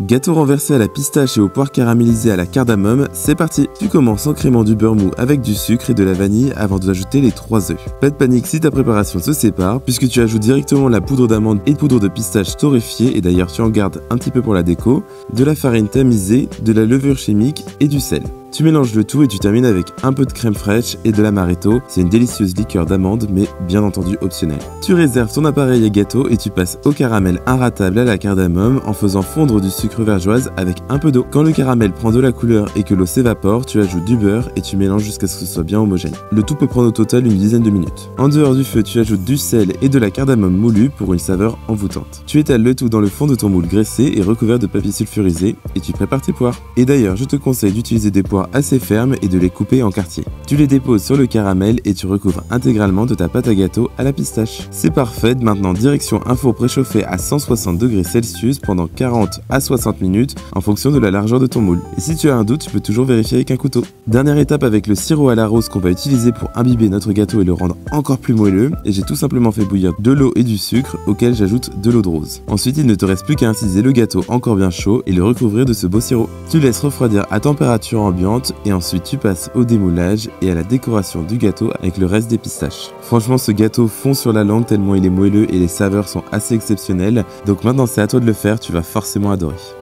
Gâteau renversé à la pistache et aux poires caramélisées à la cardamome, c'est parti! Tu commences en crémant du beurre mou avec du sucre et de la vanille avant d'ajouter les 3 œufs. Pas de panique si ta préparation se sépare, puisque tu ajoutes directement la poudre d'amande et poudre de pistache torréfiée, et d'ailleurs tu en gardes un petit peu pour la déco, de la farine tamisée, de la levure chimique et du sel. Tu mélanges le tout et tu termines avec un peu de crème fraîche et de l'amaretto. C'est une délicieuse liqueur d'amande, mais bien entendu optionnelle. Tu réserves ton appareil à gâteau et tu passes au caramel inratable à la cardamome en faisant fondre du sucre vergeoise avec un peu d'eau. Quand le caramel prend de la couleur et que l'eau s'évapore, tu ajoutes du beurre et tu mélanges jusqu'à ce que ce soit bien homogène. Le tout peut prendre au total une dizaine de minutes. En dehors du feu, tu ajoutes du sel et de la cardamome moulue pour une saveur envoûtante. Tu étales le tout dans le fond de ton moule graissé et recouvert de papier sulfurisé et tu prépares tes poires. Et d'ailleurs, je te conseille d'utiliser des poires assez fermes et de les couper en quartiers. Tu les déposes sur le caramel et tu recouvres intégralement de ta pâte à gâteau à la pistache. C'est parfait, maintenant direction un four préchauffé à 160 degrés Celsius pendant 40 à 60 minutes en fonction de la largeur de ton moule. Et si tu as un doute, tu peux toujours vérifier avec un couteau. Dernière étape avec le sirop à la rose qu'on va utiliser pour imbiber notre gâteau et le rendre encore plus moelleux, et j'ai tout simplement fait bouillir de l'eau et du sucre auquel j'ajoute de l'eau de rose. Ensuite, il ne te reste plus qu'à inciser le gâteau encore bien chaud et le recouvrir de ce beau sirop. Tu laisses refroidir à température ambiante et ensuite tu passes au démoulage et à la décoration du gâteau avec le reste des pistaches. Franchement, ce gâteau fond sur la langue tellement il est moelleux et les saveurs sont assez exceptionnelles. Donc maintenant c'est à toi de le faire, tu vas forcément adorer.